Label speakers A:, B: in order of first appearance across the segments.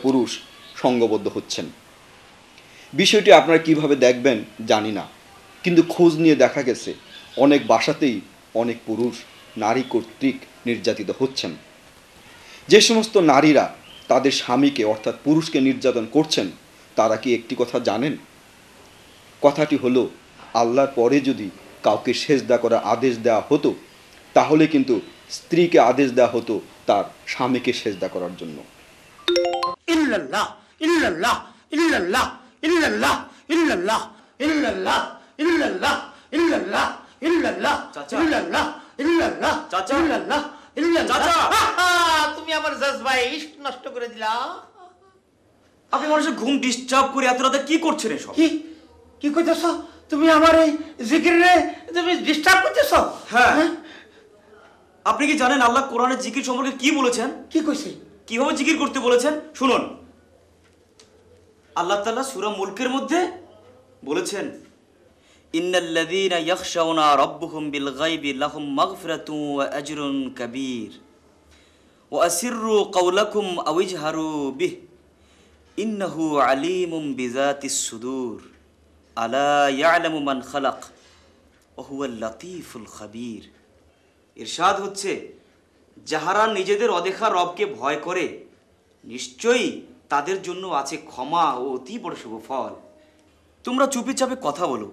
A: পুরুষ সঙ্গবদ্ধ হচ্ছেন। বিষয়টি আপনারা কিভাবে দেখবেন জানি না, কিন্তু খোঁজ নিয়ে দেখা গেছে অনেক বাসাতেই অনেক পুরুষ নারী কর্তৃক নির্যাতিত হচ্ছেন। যে সমস্ত নারীরা তাদের স্বামীকে অর্থাৎ পুরুষকে নির্যাতন করছেন তারা কি একটি কথা জানেন? কথাটি হলো, আল্লাহর পরে যদি কাউকে সেজদা করার আদেশ দেওয়া হতো তাহলে কিন্তু স্ত্রীকে আদেশ দেওয়া হতো তার স্বামীকে সেজদা করার জন্য।
B: ইল্লাল্লাহ ইল্লাল্লাহ ইল্লাল্লাহ ইল্লাল্লাহ ইল্লাল্লাহ ইল্লাল্লাহ ইল্লাল্লাহ ইল্লাল্লাহ ইল্লাল্লাহ ইল্লাল্লাহ ইল্লাল্লাহ ইল্লাল্লাহ ইল্লাল্লাহ। তুমি আমার জজবায় ইশক নষ্ট করে দিলা।
C: আপনি মানুষের ঘুম ডিস্টার্ব করে এত রাতে কি করছেন এসব?
B: কি কইতেছো তুমি? আমার এই জিকিরে তুমি ডিস্টার্ব করতেছো?
C: হ্যাঁ। আপনি কি জানেন আল্লাহ কোরআনে জিকির সম্পর্কে কি বলেছেন?
B: কি কইছে?
C: কিভাবে জিকির করতে বলেছেন শুনুন। আল্লাহ তাআলা সূরা মুলকের মধ্যে বলেছেন, ইন্নাল্লাযীনা ইয়াখশাউনা রাব্বাহুম বিল গায়বি লাহুম মাগফিরাতুন ওয়া আজরুন কাবীর ওয়া আসিররু কাওলাকুম আও ইজহারু বিহি ইন্নাহু আলীমুম বিযাতিস সুদূর আলা ইয়ালামু মান খালাক ওয়া হুয়াল লাতীফুল খাবীর। ইরশাদ হচ্ছে, যাহারা নিজেদের অদেখা রবকে ভয় করে নিশ্চয়ই তাদের জন্য আছে ক্ষমা ও অতি বড় শুভ ফল। তোমরা চুপিচাপে কথা বলো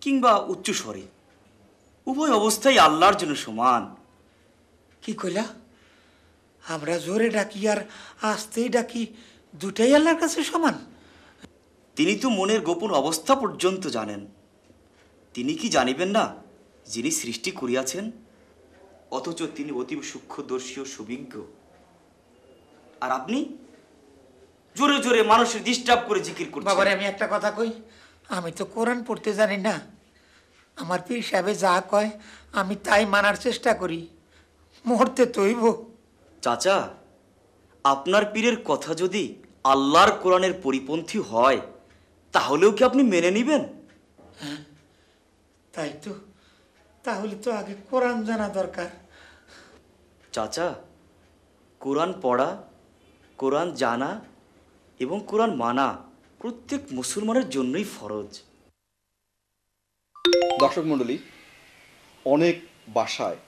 C: কিংবা উচ্চ স্বরে, উভয় অবস্থাই আল্লাহর জন্য সমান।
B: কি কইলা? আমরা জোরে ডাকি আর আস্তেই ডাকি, দুটাই আল্লাহর কাছে সমান?
C: তিনি তো মনের গোপন অবস্থা পর্যন্ত জানেন। তিনি কি জানিবেন না যিনি সৃষ্টি করিয়াছেন? অথচ তিনি অতি সূক্ষ্মদর্শী ও সুবিজ্ঞ। আর আপনি জোরে জোরে মানুষের ডিস্টার্ব করে জিকির করছেন।
B: বাবারে, আমি একটা কথা কই, আমি তো কোরআন পড়তে জানি না। আমার পীর সাহেব যা কয় আমি তাই মানার চেষ্টা করি। মরতে তৈব।
C: চাচা, আপনার পীরের কথা যদি আল্লাহর কোরআনের পরিপন্থী হয় তাহলেও কি আপনি মেনে নেবেন?
B: তাই তো, তাহলে তো আগে কোরআন জানা দরকার।
C: চাচা, কোরআন পড়া, কোরআন জানা এবং কোরআন মানা প্রত্যেক মুসলমানের জন্যই ফরজ।
A: দর্শক মণ্ডলী, অনেক বাসায়,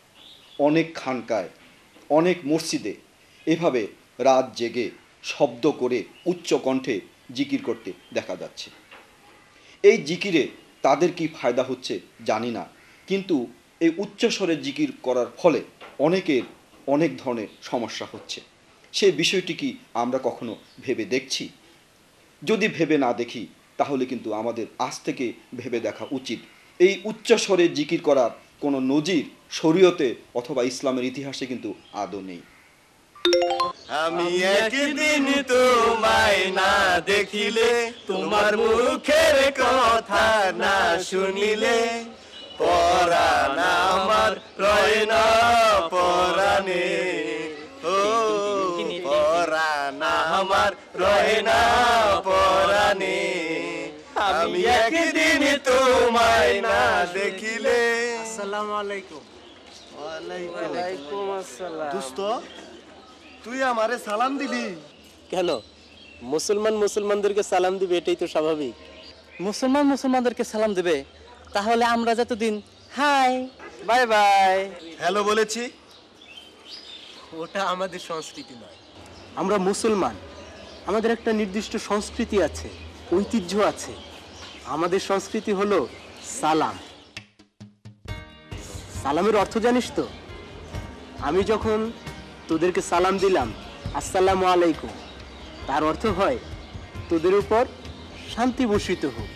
A: অনেক খানকায়, অনেক মসজিদে এভাবে রাত জেগে শব্দ করে উচ্চ কণ্ঠে জিকির করতে দেখা যাচ্ছে। এই জিকিরে তাদের কি ফায়দা হচ্ছে জানি না, কিন্তু এই উচ্চস্বরে জিকির করার ফলে অনেকের অনেক ধরনের সমস্যা হচ্ছে। সেই বিষয়টি কি আমরা কখনো ভেবে দেখছি? যদি ভেবে না দেখি তাহলে কিন্তু আমাদের আজ থেকে ভেবে দেখা উচিত। এই উচ্চস্বরে জিকির করার কোনো নজির শরীয়তে অথবা ইসলামের ইতিহাসে কিন্তু আদৌ নেই।
D: আমি একদিন তোমায় না দেখিলে, তোমার মুখের কথা না শুনিলে, পরাণ আমার রয় না পরাণে, ও পরাণ আমার রয় না পরাণে, আমি একদিন তোমায় না দেখিলে। আসসালামু আলাইকুম। ওয়ালাইকুম আসসালাম। দোস্ত, তুই আমারে সালাম দিলি
E: কেন? মুসলমানদেরকে সালাম দিবে, এটাই তো স্বাভাবিক। মুসলমানদেরকে সালাম দিবে, তাহলে আমরা যতদিন হাই বাই বাই
D: হ্যালো বলেছি,
E: ওটা আমাদের সংস্কৃতি নয়। আমরা মুসলমান, আমাদের একটা নির্দিষ্ট সংস্কৃতি আছে, ঐতিহ্য আছে। আমাদের সংস্কৃতি হলো সালাম। সালামের অর্থ জানিস তো? আমি যখন তোদেরকে সালাম দিলাম আসসালামু আলাইকুম, তার অর্থ হয় তোদের উপর শান্তি বর্ষিত হোক।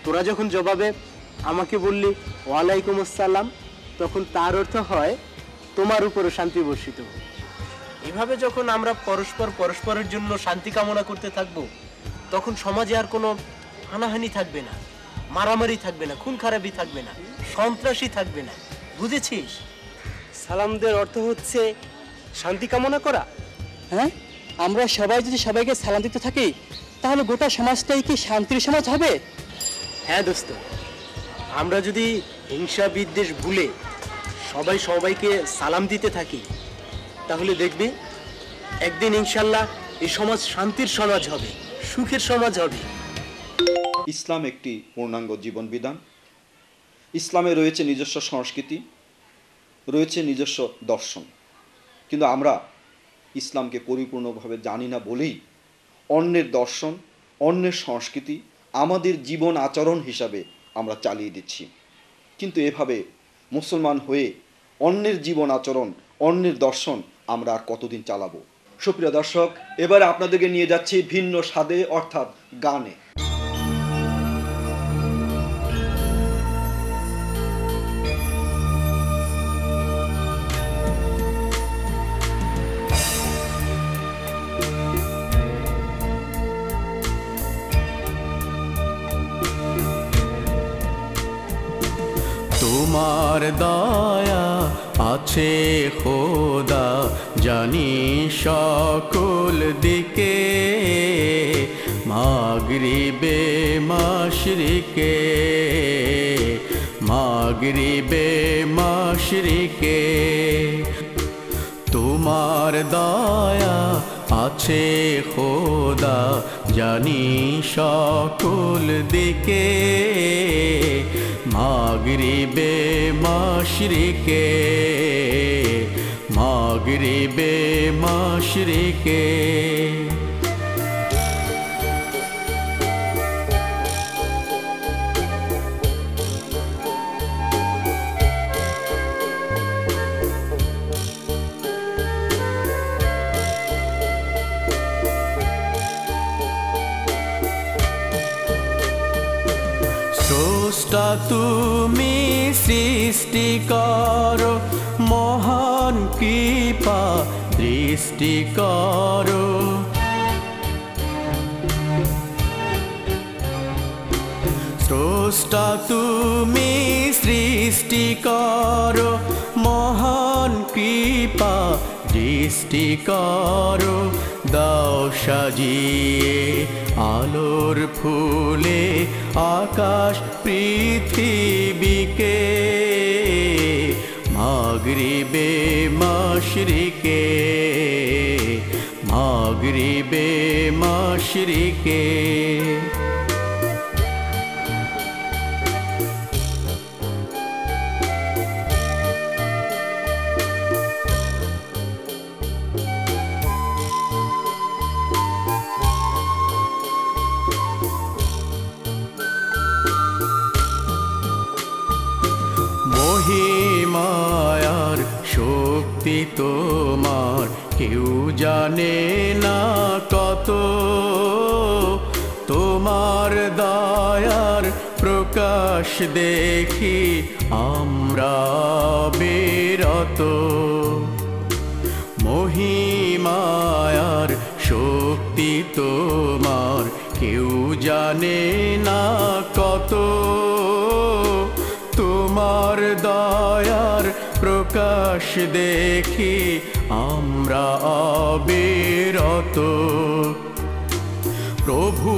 E: তোরা যখন জবাবে আমাকে বললি ওয়ালাইকুম আসসালাম, তখন তার অর্থ হয় তোমার উপরও শান্তি বর্ষিত হোক। এভাবে যখন আমরা পরস্পরের জন্য শান্তি কামনা করতে থাকব, তখন সমাজে আর কোনো হানাহানি থাকবে না, মারামারি থাকবে না, খুন খারাপি থাকবে না, সন্ত্রাসী থাকবে না। বুঝেছিস? সালামদের অর্থ হচ্ছে শান্তি কামনা করা। হ্যাঁ, আমরা সবাই যদি সবাইকে সালাম দিতে থাকি তাহলে গোটা সমাজটাই কি শান্তির সমাজ হবে? হ্যাঁ দোস্ত, আমরা যদি হিংসা বিদ্বেষ ভুলে সবাইকে সালাম দিতে থাকি তাহলে দেখবি একদিন ইনশাল্লাহ এই সমাজ শান্তির সমাজ হবে, সুখের সমাজ হবে।
A: ইসলাম একটি পূর্ণাঙ্গ জীবন বিধান। ইসলামে রয়েছে নিজস্ব সংস্কৃতি, রয়েছে নিজস্ব দর্শন, কিন্তু আমরা ইসলামকে পরিপূর্ণভাবে জানি না বলেই অন্যের দর্শন, অন্যের সংস্কৃতি আমাদের জীবন আচরণ হিসাবে আমরা চালিয়ে দিচ্ছি। কিন্তু এভাবে মুসলমান হয়ে অন্যের জীবন আচরণ, অন্যের দর্শন আমরা আর কতদিন চালাবো? সুপ্রিয় দর্শক, এবারে আপনাদেরকে নিয়ে যাচ্ছি ভিন্ন স্বাদে, অর্থাৎ গানে।
F: তোমার দয়া আছে খোদা, জানি সকল দিকে, মাগরিবে মাশরিকে, মাগরিবে মাশরিকে। তোমার দয়া আছে খোদা, জানি সকল দিকে, মাগরিবে মাশরিকে, মাগরিবে মাশরিকে। স্রষ্টা তুমি সৃষ্টি করো, মহান কৃপা দৃষ্টি করো। স্রষ্টা তুমি সৃষ্টি করো, মহান কৃপা দৃষ্টি করো। দাও সাজিয়ে আলোর ফুলে আকাশ পৃথিবীকে, মাগরিবে মাশরিকে, মাগরিবে মাশরিকে। মহিমায়ার শক্তি তোমার কেউ জানে না কত, তোমার দয়ার প্রকাশ দেখি আমরা বিরত। মহিমায়ার শক্তি তোমার কেউ জানে না কত, তোমার দয়ার প্রকাশ দেখি আমরা অবিরত। প্রভু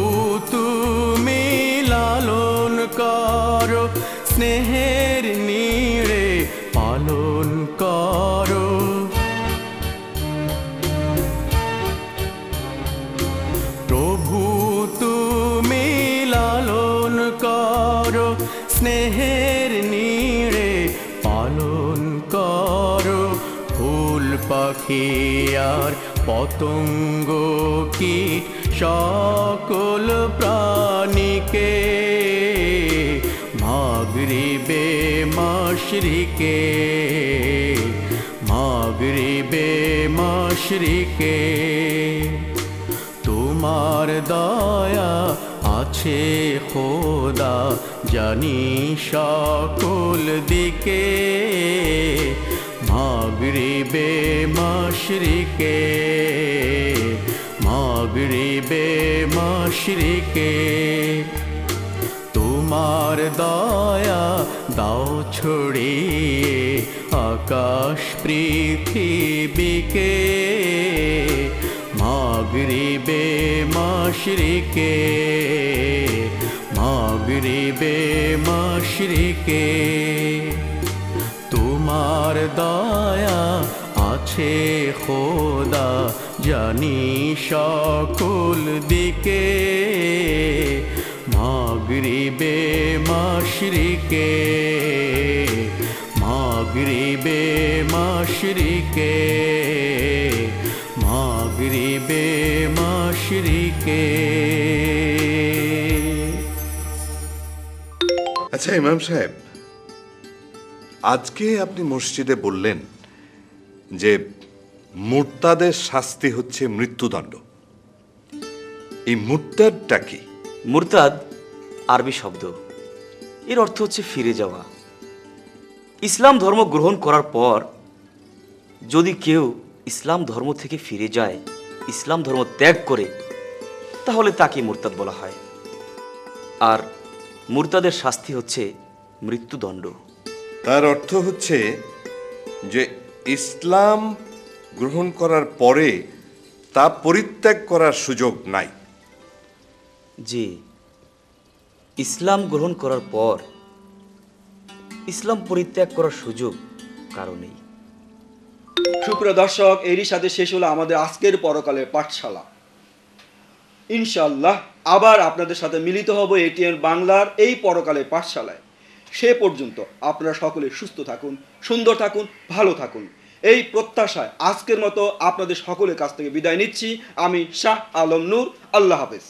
F: তুমি লালন করো, স্নেহের নীড়ে পালন করো। প্রভু তুমি লালন করো, স্নেহের নীড়ে পালন করো। ফুল পাখি আর পতঙ্গ কীট সকল প্রাণীকে, মাগরিবে মাশরিকে, মাগরিবে মাশরিকে। তোমার দয়া আছে খোদা, জানি সকল দিকে, মাগরিবে মাশরিকে, মাগরিবে মাশরিকে। তোমার দয়া দাও ছড়িয়ে আকাশ পৃথিবীকে, মাগরিবে মাশরিকে, মাগরিবে মাশরিকে। তোমার দয়া আছে খোদা, জানি সকল দিকে, মাগরিবে মাশরিকে, মাগরিবে মাশরিকে, মাগরিবে মাশরিকে।
G: আচ্ছা ইমাম সাহেব, আজকে আপনি মসজিদে বললেন যে মুরতাদের শাস্তি হচ্ছে মৃত্যুদণ্ড। এই মুরতাদটা কি?
C: মুরতাদ আরবি শব্দ, এর অর্থ হচ্ছে ফিরে যাওয়া। ইসলাম ধর্ম গ্রহণ করার পর যদি কেউ ইসলাম ধর্ম থেকে ফিরে যায়, ইসলাম ধর্ম ত্যাগ করে, তাহলে তাকে মুরতাদ বলা হয়। আর মুরতাদের শাস্তি হচ্ছে মৃত্যুদণ্ড।
G: তার অর্থ হচ্ছে যে ইসলাম গ্রহণ করার পরে তা পরিত্যাগ করার সুযোগ নাই।
C: জি, ইসলাম গ্রহণ করার পর ইসলাম পরিত্যাগ করার সুযোগ কারো নেই।
A: সুপ্রিয় দর্শক, এরই সাথে শেষ হলো আমাদের আজকের পরকালের পাঠশালা। ইনশাআল্লাহ আবার আপনাদের সাথে মিলিত হব এটিএন বাংলার এই পরকালের পাঠশালায়। সে পর্যন্ত আপনারা সকলে সুস্থ থাকুন, সুন্দর থাকুন, ভালো থাকুন, এই প্রত্যাশায় আজকের মতো আপনাদের সকলের কাছ থেকে বিদায় নিচ্ছি। আমি শাহ আলম নূর। আল্লাহ হাফেজ।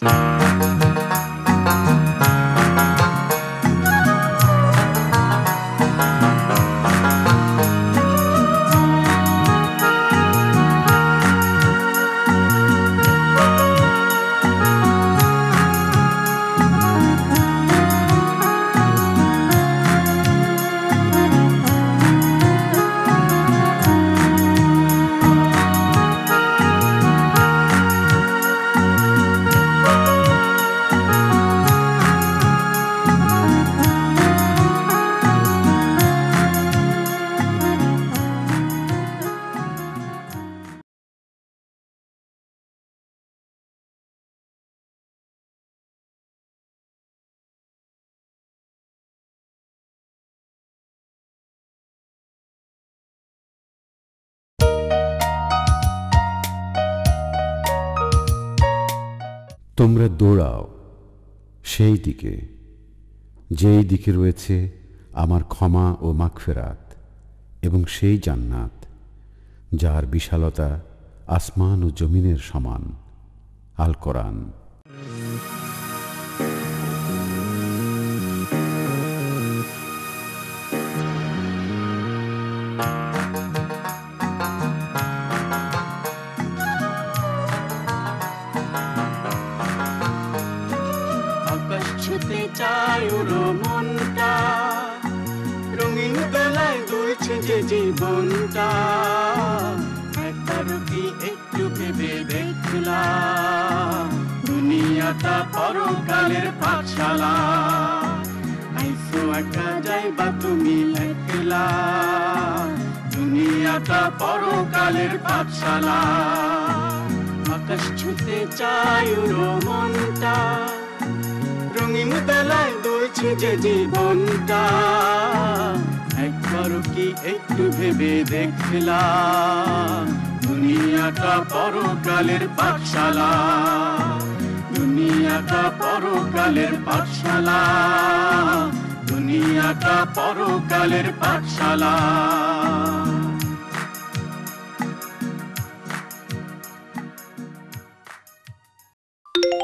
H: তোমরা দৌড়াও সেই দিকে যেই দিকে রয়েছে আমার ক্ষমা ও মাগফিরাত এবং সেই জান্নাত যার বিশালতা আসমান ও জমিনের সমান। আল কোরআন।
F: মনটা রঙিন দোলায় দুলছে যে জীবনটা, একবারও কি একটু ভেবে দেখলাম দুনিয়াটা পরকালের পাঠশালা। আইসো একা যাইবা তুমি একলা, দুনিয়াটা পরকালের পাঠশালা। আকাশ ছুতে চাই উড়ো মনটা, রঙিন বেলায় দুলছে যে জীবনটা, একবারও কি একটু ভেবে দেখলাম দুনিয়াটা পরকালের পাঠশালা। দুনিয়াটা পরকালের পাঠশালা, দুনিয়াটা পরকালের পাঠশালা।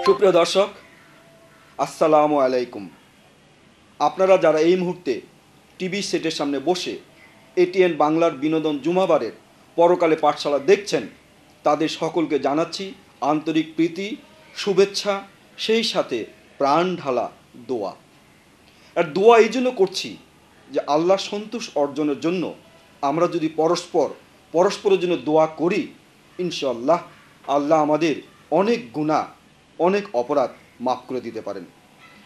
A: সুপ্রিয় দর্শক, আসসালামু আলাইকুম। আপনারা যারা এই মুহূর্তে টিভি সেটের সামনে বসে এটিএন বাংলার বিনোদন জুমাবারের পরকালে পাঠশালা দেখছেন, তাদের সকলকে জানাচ্ছি আন্তরিক প্রীতি, শুভেচ্ছা, সেই সাথে প্রাণ ঢালা দোয়া। আর দোয়া এই জন্য করছি যে আল্লাহ সন্তোষ অর্জনের জন্য আমরা যদি পরস্পরের জন্য দোয়া করি, ইনশাআল্লাহ আল্লাহ আমাদের অনেক গুনাহ, অনেক অপরাধ মাফ করে দিতে পারেন।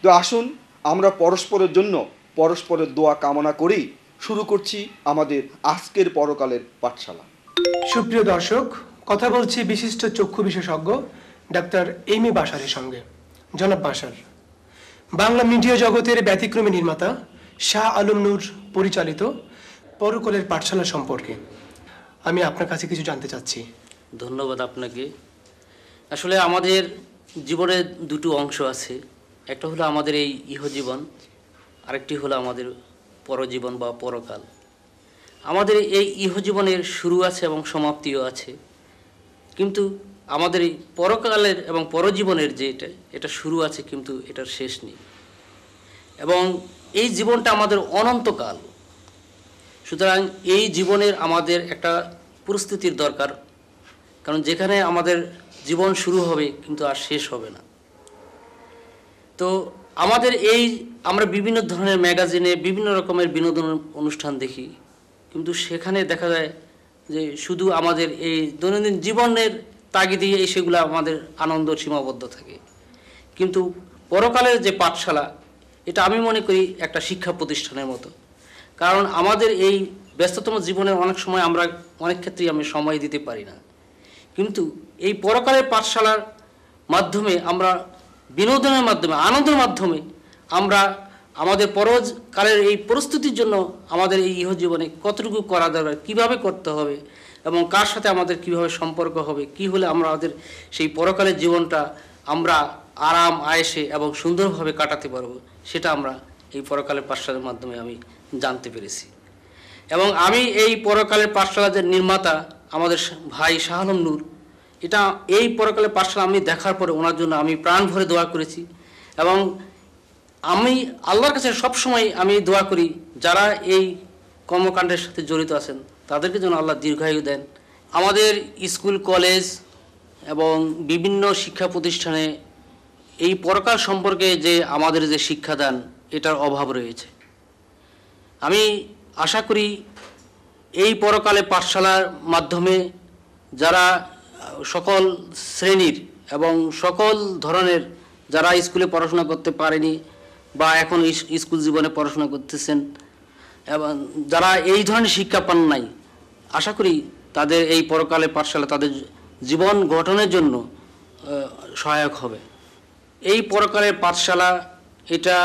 A: তো আসুন আমরা পরস্পরের জন্য পরস্পরের দোয়া কামনা করেই শুরু করছি আমাদের আজকের পরকালের পাঠশালা।
I: সুপ্রিয় দর্শক, কথা বলছি বিশিষ্ট চক্ষু বিশেষজ্ঞ ডাক্তার এমি বাশারের সঙ্গে। জনাব বাশার, বাংলা মিডিয়া জগতের ব্যতিক্রমী নির্মাতা শাহ আলম নূর পরিচালিত পরকালের পাঠশালা সম্পর্কে আমি আপনার কাছে কিছু জানতে চাচ্ছি।
J: ধন্যবাদ আপনাকে। আসলে আমাদের জীবনে দুটো অংশ আছে, একটা হলো আমাদের এই ইহজীবন, আরেকটি হলো আমাদের পরজীবন বা পরকাল। আমাদের এই ইহজীবনের শুরু আছে এবং সমাপ্তিও আছে, কিন্তু আমাদের এই পরকালের এবং পরজীবনের যে এটা শুরু আছে কিন্তু এটার শেষ নেই, এবং এই জীবনটা আমাদের অনন্তকাল। সুতরাং এই জীবনের আমাদের একটা প্রস্তুতির দরকার, কারণ যেখানে আমাদের জীবন শুরু হবে কিন্তু আর শেষ হবে না। তো আমাদের আমরা বিভিন্ন ধরনের ম্যাগাজিনে বিভিন্ন রকমের বিনোদন অনুষ্ঠান দেখি, কিন্তু সেখানে দেখা যায় যে শুধু আমাদের এই দৈনন্দিন জীবনের তাগিদে সেগুলো আমাদের আনন্দ সীমাবদ্ধ থাকে। কিন্তু পরকালের যে পাঠশালা, এটা আমি মনে করি একটা শিক্ষা প্রতিষ্ঠানের মতো, কারণ আমাদের এই ব্যস্ততম জীবনে অনেক সময় আমরা অনেক ক্ষেত্রেই আমি সময় দিতে পারি না, কিন্তু এই পরকালের পাঠশালার মাধ্যমে আমরা বিনোদনের মাধ্যমে, আনন্দের মাধ্যমে আমরা আমাদের পরকালের এই প্রস্তুতির জন্য আমাদের এই ইহজীবনে কতটুকু করা দরকার, কীভাবে করতে হবে এবং কার সাথে আমাদের কীভাবে সম্পর্ক হবে, কি হলে আমরা আমাদের সেই পরকালের জীবনটা আমরা আরাম আয়েসে এবং সুন্দরভাবে কাটাতে পারবো, সেটা আমরা এই পরকালের পাঠশালার মাধ্যমে আমি জানতে পেরেছি। এবং আমি এই পরকালের পাঠশালার নির্মাতা আমাদের ভাই শাহ আলম নূর, এই পরকালের পাঠশালা আমি দেখার পরে ওনার জন্য আমি প্রাণ ভরে দোয়া করেছি, এবং আমি আল্লাহর কাছে সবসময় আমি দোয়া করি যারা এই কর্মকাণ্ডের সাথে জড়িত আছেন তাদেরকে যেন আল্লাহ দীর্ঘায়ু দেন। আমাদের স্কুল কলেজ এবং বিভিন্ন শিক্ষা প্রতিষ্ঠানে এই পরকাল সম্পর্কে যে আমাদের যে শিক্ষাদান, এটার অভাব রয়েছে। আমি আশা করি এই পরকালে পাঠশালার মাধ্যমে যারা সকল শ্রেণীর এবং সকল ধরনের যারা স্কুলে পড়াশোনা করতে পারেনি বা এখন স্কুল জীবনে পড়াশোনা করতেছেন এবং যারা এই ধরনের শিক্ষা পান নাই, আশা করি তাদের এই পরকালে পাঠশালা তাদের জীবন গঠনের জন্য সহায়ক হবে। এই পরকালের পাঠশালা এটা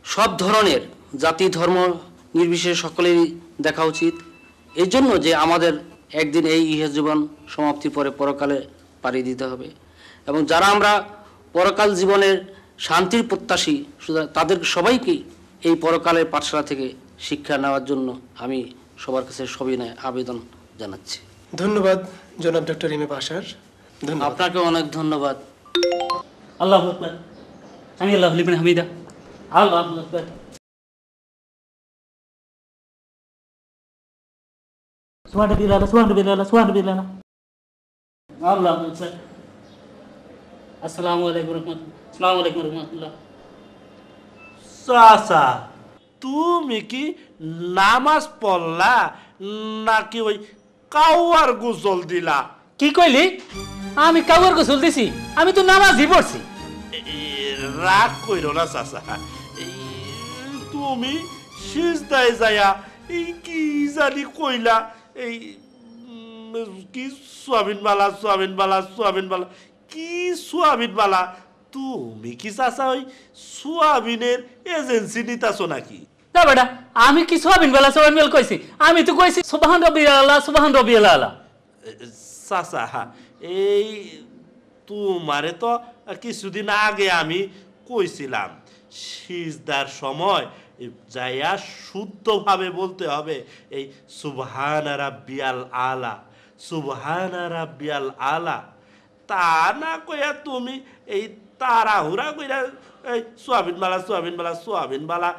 J: সব ধরনের জাতি ধর্ম নির্বিশেষে সকলেরই দেখা উচিত, এই জন্য যে আমাদের একদিন এই ইহজীবন সমাপ্তির পরে পরকালে পাড়ি দিতে হবে, এবং যারা আমরা পরকাল জীবনের শান্তির প্রত্যাশী তাদের সবাইকেই এই পরকালের পাঠশালা থেকে শিক্ষা নেওয়ার জন্য আমি সবার কাছে সবিনয় আবেদন জানাচ্ছি।
I: ধন্যবাদ জনাব ডক্টর এম এ বাশার।
J: আপনাকে অনেক ধন্যবাদ।
K: আল্লাহু আকবার, আমি আল্লাহু লিমান হামিদা, আল্লাহু আকবার। সুবহানাল্লাহ, সুবহানাল্লাহ, সুবহানাল্লাহ, আল্লাহু আকবার। আসসালামু আলাইকুম রাহমাতুল্লাহ, আসসালামু আলাইকুম রাহমাতুল্লাহ।
L: চাচা, তুমি কি নামাজ পড়লা নাকি ওই কাওয়ার গোসল দিলা?
K: কি কইলি? আমি কাওয়ার গোসল দিছি? আমি তো নামাজই পড়ছি।
L: রাগ কইরো না চাচা, তুমি সিজদায় যায়া এই কি জানি কইলা, এই কি সোয়াবিন বালা সোয়াবিন বালা সোয়াবিন বালা, কি সোয়াবিন বালা? তুমি কি চাচা ওই সোয়াবিনের এজেন্সি নিতাছো নাকি?
K: না বেটা, আমি কি সোয়াবিন বেলা কইছি? আমি তো কইছি সুবহান রাব্বিয়াল আলা, সুবহান রাব্বিয়াল আলা।
L: চাচা, এই তোমারে তো কিছুদিন আগে আমি কইছিলাম সিজদার সময় যাইয়া শুদ্ধভাবে বলতে হবে এই সুবহান রাব্বিয়াল আলা, সুবহান রাব্বিয়াল আলা। তা না কইয়া তুমি এই তাড়াহুড়া কইরা এই সোয়াবিন বালা সোয়াবিন বালা সোয়াবিন বালা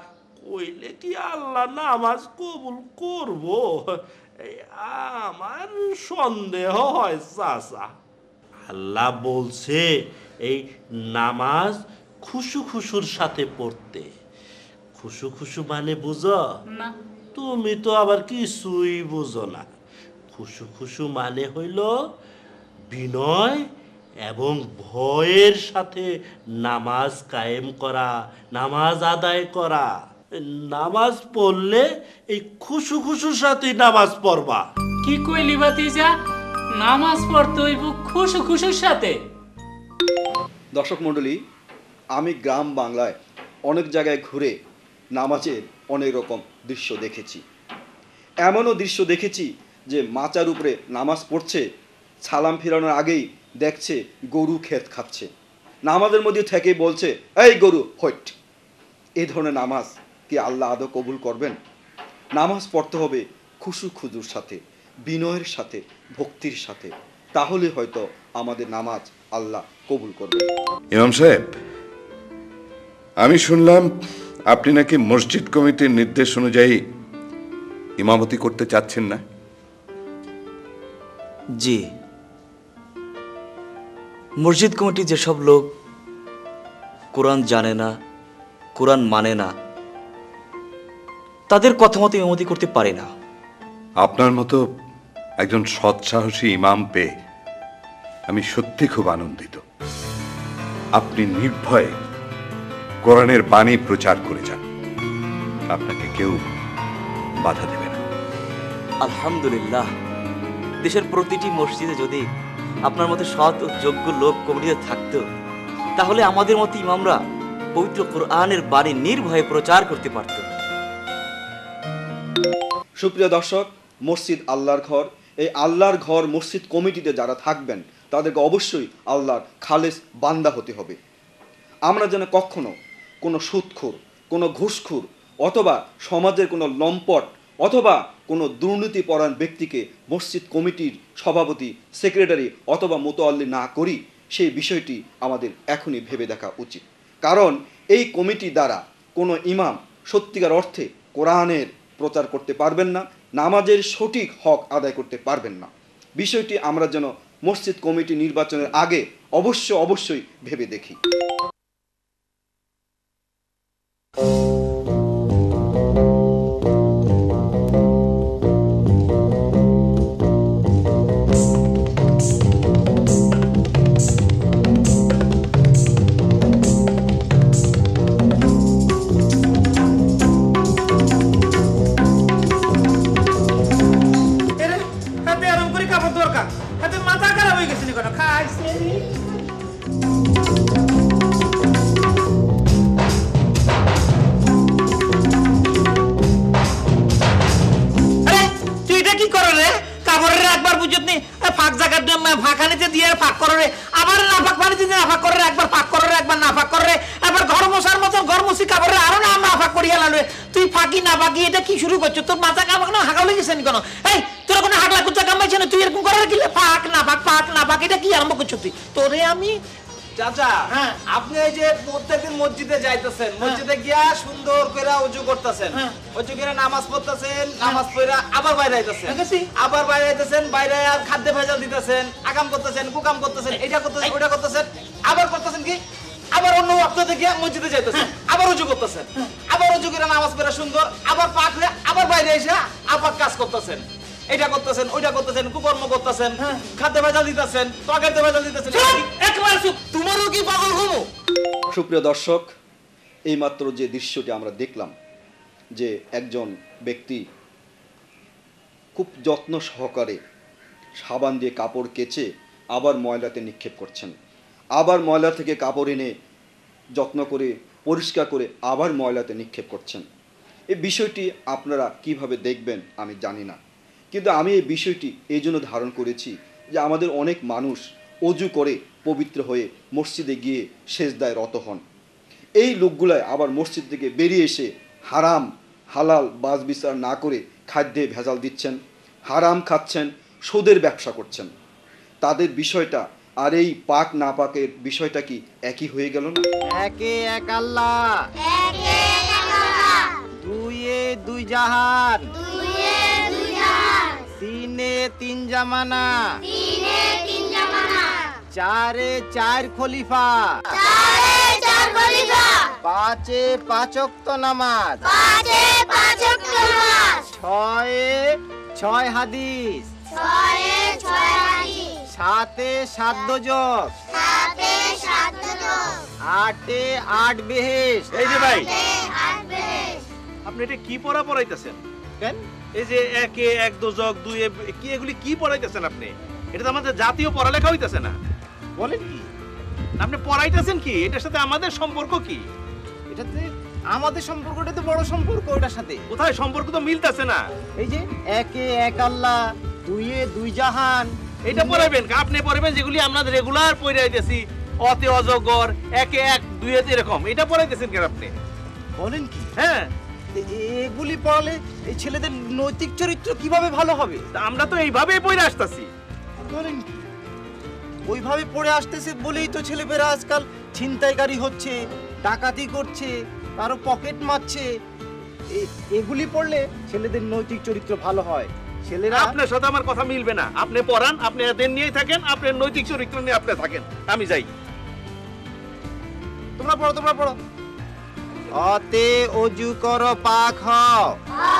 L: কইলে কি আল্লাহ নামাজ কবুল করব? আমার সন্দেহ হয় চাচা। আল্লাহ বলছে এই নামাজ খুশু খুশুর সাথে পড়তে। খুশু খুশু মানে বুঝো
K: না?
L: তুমি তো আবার কিছুই বুঝো না। খুশু খুশু মানে হইল বিনয় এবং ভয়ের সাথে নামাজ কায়েম করা, নামাজ আদায় করা। নামাজ পড়লে এই খুশু খুশুর সাথে নামাজ পড়বা।
K: কি কইলি ভাতিজা? নামাজ পড়তে হইব খুশু খুশুর সাথে?
A: দর্শক মণ্ডলী, আমি গ্রাম বাংলায় অনেক জায়গায় ঘুরে নামাজের অনেক রকম দৃশ্য দেখেছি। এমনও দৃশ্য দেখেছি যে মাচার উপরে নামাজ পড়ছে, সালাম ফেরানোর আগেই দেখছে গরু ক্ষেত খাচ্ছে, নামাজের মধ্যে থেকে বলছে এই গরু হইট। এই ধরনের নামাজ কি আল্লাহ আদৌ কবুল করবেন? নামাজ পড়তে হবে খুশু খুজুর সাথে, বিনয়ের সাথে, ভক্তির সাথে, তাহলে হয়তো আমাদের নামাজ আল্লাহ কবুল করবে।
G: ইমাম সাহেব, আমি শুনলাম আপনি নাকি মসজিদ কমিটির নির্দেশ অনুযায়ী ইমামতি করতে চাচ্ছেন না?
C: জি, মসজিদ কমিটি যেসব লোক কোরআন জানে না, কোরআন মানে না, তাদের কথা মতো ইমামতি করতে পারে না।
G: আপনার মতো একজন সৎসাহসী ইমাম পেয়ে আমি সত্যি খুব আনন্দিত। আপনি নির্ভয়ে কোরআনের বাণী প্রচার করে যান, আপনাকে কেউ বাধা দেবে না।
C: আলহামদুলিল্লাহ, দেশের প্রতিটি মসজিদে যদি আপনার মতো সৎ ও যোগ্য লোক কমিটিতে থাকতো, তাহলে আমাদের মতো ইমামরা পবিত্র কোরআনের বাণী নির্ভয়ে প্রচার করতে পারত।
A: সুপ্রিয় দর্শক, মসজিদ আল্লাহর ঘর। এই আল্লাহর ঘর মসজিদ কমিটিতে যারা থাকবেন তাদেরকে অবশ্যই আল্লাহর খালেস বান্দা হতে হবে। আমরা যেন কখনো কোনো সুদখোর, কোনো ঘুষখোর অথবা সমাজের কোনো লম্পট অথবা কোনো দুর্নীতিপরায়ণ ব্যক্তিকে মসজিদ কমিটির সভাপতি, সেক্রেটারি অথবা মোতাল্লি না করি, সেই বিষয়টি আমাদের এখনই ভেবে দেখা উচিত। কারণ এই কমিটি দ্বারা কোনো ইমাম সত্যিকার অর্থে কোরআনের প্রচার করতে পারবেন না, নামাজের সঠিক হক আদায় করতে পারবেন না। বিষয়টি আমরা যেন মসজিদ কমিটি নির্বাচনের আগে অবশ্যই ভেবে দেখি।
B: তুই ফাঁকি না ফাঁকি এটা কি শুরু করছো? তোর মাথা কামাক না হাঁকা লেগেছে কেন? এই তোর কোনো হাগলা কুচা কামাইছে না? তুই এরকম করার কি ফাঁক না ফাঁক, ফাঁক না ফাঁক, এটা কি আরম্ভ করছো তুই? তোরে আমি
M: চাচা, আপনি এই যে প্রত্যেকদিন মসজিদে যাইতেছেন, মসজিদে গিয়া সুন্দর করে ওযু করতেছেন, ওযু করে নামাজ পড়তেছেন, নামাজ পড়া আবার বাইরে আইতেছেন, আবার বাইরে আইতেছেন, বাইরে আর খাদ্য ভেজাল দিতেছেন, আকাম করতেছেন, কুকাম করতেছেন, এটা করতেছেন, ওটা করতেছেন, আবার করতেছেন কি আবার অন্য ওয়াক্ত থেকে মসজিদে যাইতেছেন, আবার ওযু করতেছেন, আবার ওযু করে নামাজ পড়া সুন্দর, আবার পাক হয়ে আবার বাইরে এসে আবার কাজ করতেছেন, এটা করতেছেন, ওইটা করতেছেন, কুকর্ম করতেছেন, খাদ্য ভেজাল দিতেছেন, তরকারিতে ভেজাল দিতেছেন। একবার চুপ, তোমারও কি পাগল হবো?
A: সুপ্রিয় দর্শক, এইমাত্র যে দৃশ্যটি আমরা দেখলাম, যে একজন ব্যক্তি খুব যত্ন সহকারে সাবান দিয়ে কাপড় কেচে আবার ময়লাতে নিক্ষেপ করছেন, আবার ময়লা থেকে কাপড় এনে যত্ন করে পরিষ্কার করে আবার ময়লাতে নিক্ষেপ করছেন। এই বিষয়টি আপনারা কিভাবে দেখবেন আমি জানি না, কিন্তু আমি এই বিষয়টি এই জন্য ধারণ করেছি যে আমাদের অনেক মানুষ অজু করে পবিত্র হয়ে মসজিদে গিয়ে সেজদায় রত হন। এই লোকগুলাই আবার মসজিদ থেকে বেরিয়ে এসে হারাম হালাল বাজ বিচার না করে খাদ্যে ভেজাল দিচ্ছেন, হারাম খাচ্ছেন, সুদের ব্যবসা করছেন। তাদের বিষয়টা আর এই পাক না পাকের বিষয়টা কি একই হয়ে গেল না?
M: একে এক আল্লাহ, দুইয়ে দুই জাহান, তিনে তিন জামানা, চারে চার খলিফা, পাঁচে পাঁচ ওয়াক্ত নামাজ, ছয়ে ছয় হাদিস, সাতে সাত দোজখ, আটে আট বেহেশত।
L: এই যে ভাই, আপনি এটা কি পড়া পড়াইতেছেন? কেন এই যে একে এক দোজখ, দুয়ে কি, এগুলি কি পড়াইতেছেন আপনি? এটা তো আমাদের জাতীয় পড়ালেখা হইতেছে না। বলেন কি আপনি পড়াইতেছেন কি? এটার সাথে আমাদের সম্পর্ক কি?
M: এটাতে আমাদের সম্পর্কটা তো বড় সম্পর্ক, ওটার সাথে
L: কোথায় সম্পর্ক তো মিলতেছে না।
M: এই যে একে এক আল্লাহ, দুইয়ে দুই জাহান, এটা পড়াবেন, আপনি পড়াবেন যেগুলি আমরা রেগুলার পড়াইতেছি, অতে অজগর, একে এক, দুয়ে এরকম, এটা পড়াইতেছেন কেন আপনি?
N: বলেন কি?
M: হ্যাঁ,
N: এগুলি পড়ালে এই ছেলেদের নৈতিক চরিত্র কিভাবে ভালো হবে?
M: আমরা তো এইভাবেই পড়ে আসতেছি।
N: বলেন কি? ওইভাবে পড়ে আসতেছে বলেই তো ছেলেমেয়েরা আজকাল ছিনতাইকারী হচ্ছে, ডাকাতি করছে, কারো পকেট মারছে। এগুলি পড়লে ছেলেদের নৈতিক চরিত্র ভালো হয়। ছেলেরা
M: আপনার সাথে আমার কথা মিলবে না। আপনি পড়ান, আপনি এদের নিয়েই থাকেন, আপনার নৈতিক চরিত্র নিয়ে আপনি থাকেন, আমি যাই।
N: তোমরা পড়ো। অতে অজু করো পাক হও,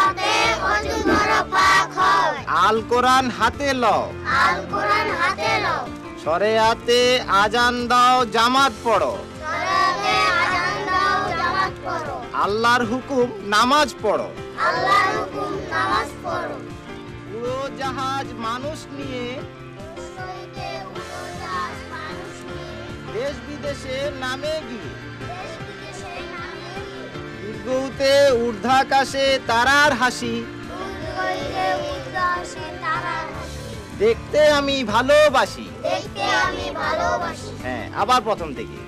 O: অতে অজু করো পাক হও,
N: আল কোরআন হাতে লও,
O: আল কোরআন হাতে লও,
N: শরিয়াতে আজান দাও, জামাত পড়ো,
O: শরিয়াতে আযান দাও, জামাত পড়ো,
N: আল্লাহর হুকুম নামাজ পড়ো,
O: আল্লাহর হুকুম নামাজ পড়ো,
N: উড়োজাহাজ মানুষ নিয়ে,
O: সইতে উড়োজাহাজ মানুষ নিয়ে,
N: দেশ বিদেশে নামে গিয়ে,
O: দেশ বিদেশে নামে গিয়ে,
N: দীর্ঘতে ঊর্ধ্বাকাশে তারার হাসি,
O: দূরহইতে উদ্যাসে তারার হাসি,
N: দেখতে আমি ভালোবাসি,
O: দেখতে আমি ভালোবাসি।
N: হ্যাঁ, আবার প্রথম থেকে।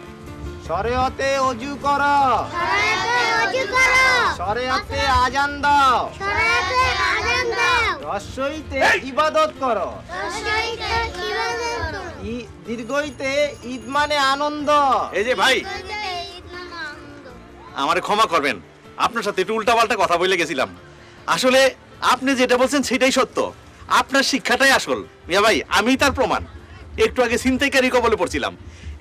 N: শরিয়তে অজু করো,
O: শরিয়াতে অজু করো,
N: শরিয়াতে আজান দাও,
O: শরিয়াতে আযান দাও,
N: রসইতে ইবাদত করো,
O: রসইতে ইবাদত করো,
N: দীর্ঘইতে ঈদ মানে আনন্দ।
M: এই যে ভাই,
O: দীর্ঘইতে ঈদ মানে আনন্দ।
M: আমারে ক্ষমা করবেন, আপনার সাথে একটু উল্টাপাল্টা কথা বলে গেছিলাম। আসলে আপনি যেটা বলছেন সেটাই সত্য, আপনার শিক্ষাটাই আসল। মিয়া ভাই, আমি তার প্রমাণ। একটু আগে ছিনতাইকারী কবলে পড়ছিলাম।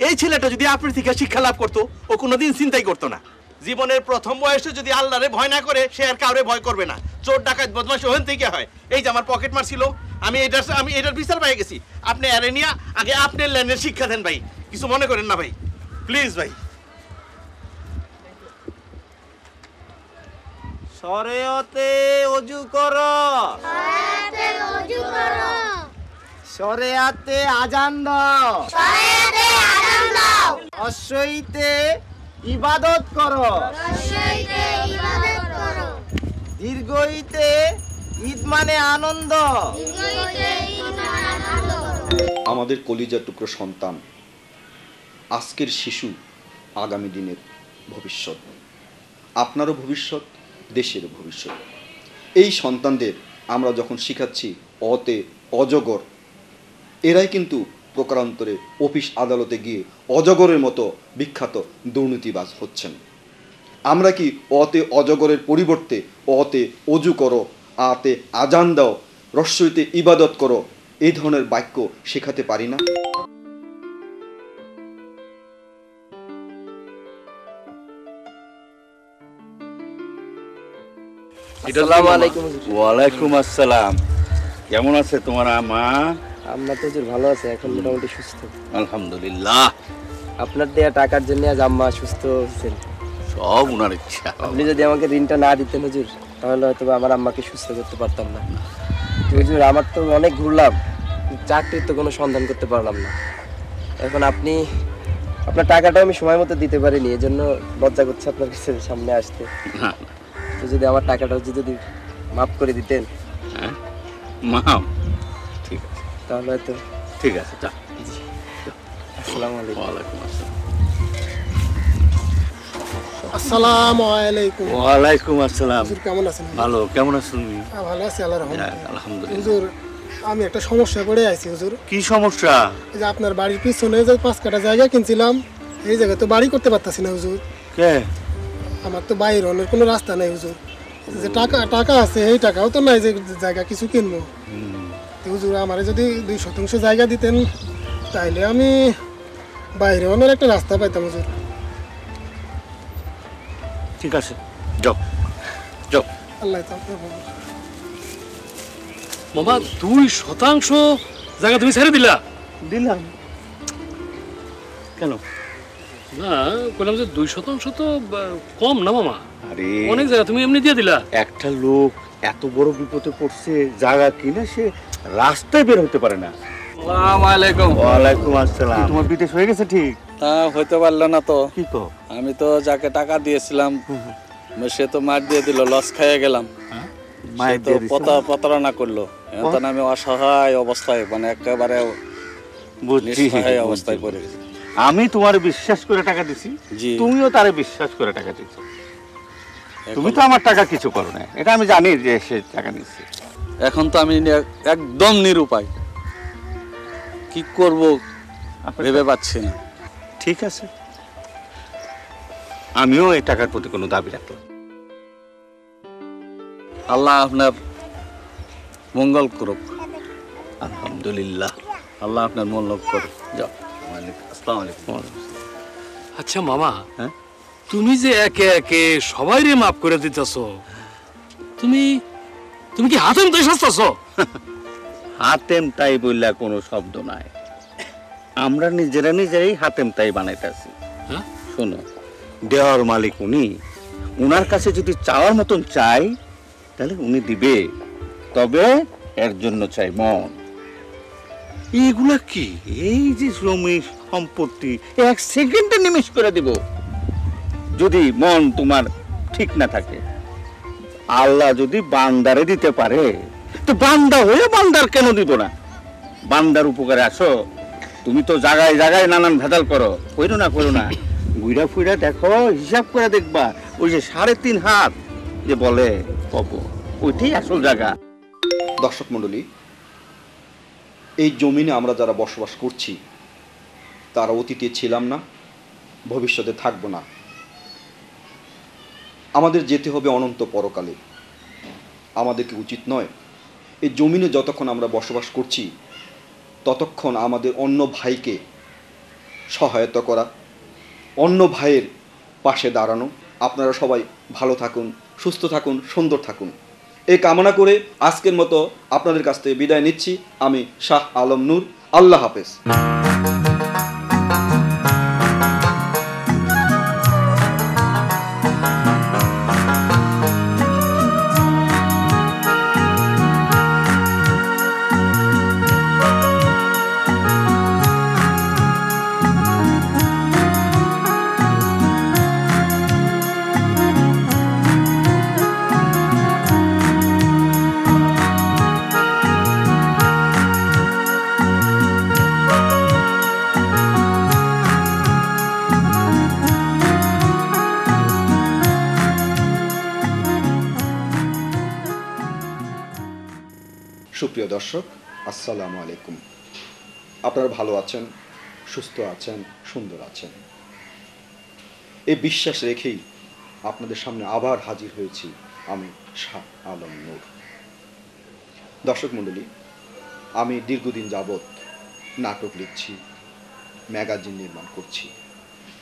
M: এই ছেলেটা যদি আপনার থেকে শিক্ষা লাভ করতো, ও কোনোদিন চিন্তাই করতো না। জীবনের প্রথম বয়সে যদি আল্লাহরে ভয় না করে, সে আর কাউরে ভয় করবে না। চোর ডাকাত বদমাশ ওখান থেকে হয়। এই যে আমার পকেট মারছিল, আমি এটার বিচার পেয়ে গেছি। আপনি এরে নিয়ে আগে আপনার লাইনের শিক্ষা দেন ভাই, কিছু মনে করেন না ভাই, প্লিজ ভাই।
N: শরিয়তে অজু করো,
O: শরিয়াতে অজু করো,
N: শরিয়াতে আজান দাও,
O: শরিয়াতে আযান দাও,
N: রসইতে ইবাদত করো,
O: রসইতে ইবাদত করো,
N: দীর্ঘইতে ঈদ মানে আনন্দ।
O: দীর্ঘইতে ঈদ মানে আনন্দ।
A: আমাদের কলিজার টুকরো সন্তান, আজকের শিশু আগামী দিনের ভবিষ্যৎ, আপনারও ভবিষ্যৎ, দেশের ভবিষ্যৎ। এই সন্তানদের আমরা যখন শিখাচ্ছি অতে অজগর, এরাই কিন্তু প্রকারান্তরে অফিস আদালতে গিয়ে অজগরের মতো বিখ্যাত দুর্নীতিবাজ হচ্ছেন। আমরা কি অতে অজগরের পরিবর্তে অতে অজু করো, আতে আজান দাও, রস্যইতে ইবাদত করো, এই ধরনের বাক্য শেখাতে পারি না?
P: আসসালামু আলাইকুম। ওয়ালাইকুম আসসালাম। কেমন আছে তোমার মা?
E: আমরা তো হুজুর ভালো আছে, এখন মোটামুটি সুস্থ
P: আলহামদুলিল্লাহ।
E: আপনার দেয়া টাকার জন্য আজ আম্মা সুস্থ হয়েছেন।
P: সব উনার ইচ্ছা।
E: আপনি যদি আমাকে ঋণটা না দিতেন হুজুর, তাহলে হয়তো আমার আম্মাকে সুস্থ করতে পারতাম না। হুজুর, আমার তো অনেক ঘুরলাম, চাকরির তো কোনো সন্ধান করতে পারলাম না। এখন আপনি আপনার টাকাটা আমি সময় মতো দিতে পারিনি, এজন্য লজ্জা করছে আপনার কাছে সামনে আসতে। তো যদি আমার টাকাটা যদি মাফ করে দিতেন।
P: হ্যাঁ, মাফ? ঠিক আছে,
E: তাহলে হয়তো।
P: ঠিক আছে, যা।
E: আসসালামু আলাইকুম।
P: ওয়ালাইকুম আসসালাম।
Q: আসসালামু আলাইকুম।
P: ওয়ালাইকুম আসসালাম।
Q: হুজুর কেমন আছেন?
P: ভালো, কেমন আছেন তুমি?
Q: ভালো আছি আল্লাহর রহমতে।
P: আলহামদুলিল্লাহ।
Q: হুজুর, আমি একটা সমস্যা পড়ে আছি হুজুর।
P: কি সমস্যা?
Q: এই যে আপনার বাড়ির পিছনে যে 5 কাঠা জায়গা কিনছিলাম, এই জায়গায় তো বাড়ি করতে পারতাছি না হুজুর।
P: কে?
Q: আমার তো বাইর হওয়ার কোনো রাস্তা নাই হুজুর। যে টাকা আছে, এই টাকাও তো নাই যে জায়গা কিছু কিনবো। তো হুজুর, আমারে যদি 2 শতাংশ জায়গা দিতেন, তাইলে আমি বাইরে হওয়ার একটা রাস্তা পাইতাম হুজুর।
P: ঠিক আছে, যাও যাও।
Q: আল্লাহ আপনার ভালো।
K: মামা 2% জায়গা তুমি ছেড়ে দিলা?
P: দিলাম। কেন?
K: না, বললাম যে 2% তো কম না মামা।
P: আরে
K: অনেক জায়গা তুমি এমনি দিয়ে দিলা।
P: একটা লোক এত বড় বিপদে পড়ছে, জায়গা কিনে সে রাস্তায় বের হতে পারে না।
R: আসসালামু আলাইকুম।
P: ওয়ালাইকুম আসসালাম। তোমার বিদেশ হয়ে গেছে? ঠিক
R: তা হইতে পারলো না তো।
P: কি তো?
R: আমি তো যাকে টাকা দিয়েছিলাম সে তো মার দিয়ে দিল, লস খেয়ে গেলাম। সে তো প্রতারণা করলো, এখন আমি অসহায় অবস্থায় মানে একেবারে
P: বুঝছি,
R: নিঃসহায় অবস্থায় পড়ে গেছি।
P: আমি তোমার বিশ্বাস করে টাকা দিছি, তুমিও তারে বিশ্বাস করে টাকা দিছো। তুমি তো আমার টাকা কিছু করো না, এটা আমি জানি যে সে টাকা নিচ্ছে।
R: এখন তো আমি একদম নিরুপায়, কি করব ভেবে পাচ্ছি না।
P: ঠিক আছে, আমিও এই টাকার প্রতি কোনো দাবি রাখলাম।
R: আল্লাহ আপনার মঙ্গল করুক।
P: আলহামদুলিল্লাহ,
R: আল্লাহ আপনার মঙ্গল করুক। যাও।
P: আসসালামু আলাইকুম।
S: আচ্ছা মামা, তুমি যে একে একে সবাই রে মাফ করে দিতেছো, তুমি তুমি কি হাতেম তাই শাস্তাছো?
P: হাতেম তাই বললা কোনো শব্দ নাই, আমরা নিজেরাই হাতেম তাই বানাইতেছি। শোনো, দেওয়ার মালিক উনি, উনার কাছে যদি চাওয়ার মতন চাই তাহলে উনি দিবে, তবে এর জন্য চাই মন। এইগুলা কি, এই যে জমি সম্পত্তি এক সেকেন্ডে নিমেষ করে দিব। যদি মন তোমার ঠিক না থাকে, আল্লাহ যদি বান্দারে দিতে পারে তো বান্দা হয়ে বান্দার কেন দিব না? বান্দার উপকারে আসো। তুমি তো জায়গায় জায়গায় নানান ভেদাল করো, কইরো না ঘুরা ফুইরা দেখো, হিসাব করে দেখবা ওই যে 3.5 হাত যে বলে কবর, ওইটাই আসল জায়গা।
A: দর্শক মণ্ডলী, এই জমিনে আমরা যারা বসবাস করছি তারা অতীতে ছিলাম না, ভবিষ্যতে থাকব না। আমাদের যেতে হবে অনন্ত পরকালে। আমাদেরকে উচিত নয় এই জমিনে যতক্ষণ আমরা বসবাস করছি ততক্ষণ আমাদের অন্য ভাইকে সহায়তা করা, অন্য ভাইয়ের পাশে দাঁড়ানো। আপনারা সবাই ভালো থাকুন, সুস্থ থাকুন, সুন্দর থাকুন, এই কামনা করে আজকের মতো আপনাদের কাছ থেকে বিদায় নিচ্ছি। আমি শাহ আলম নূর। আল্লাহ হাফেজ। সুপ্রিয় দর্শক, আসসালামু আলাইকুম। আপনারা ভালো আছেন, সুস্থ আছেন, সুন্দর আছেন, এই বিশ্বাস রেখেই আপনাদের সামনে আবার হাজির হয়েছি আমি শাহ আলম নূর। দর্শক মণ্ডলী, আমি দীর্ঘদিন যাবৎ নাটক লিখছি, ম্যাগাজিন নির্মাণ করছি,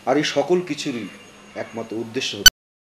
A: আর এই সকল কিছুরই একমাত্র উদ্দেশ্য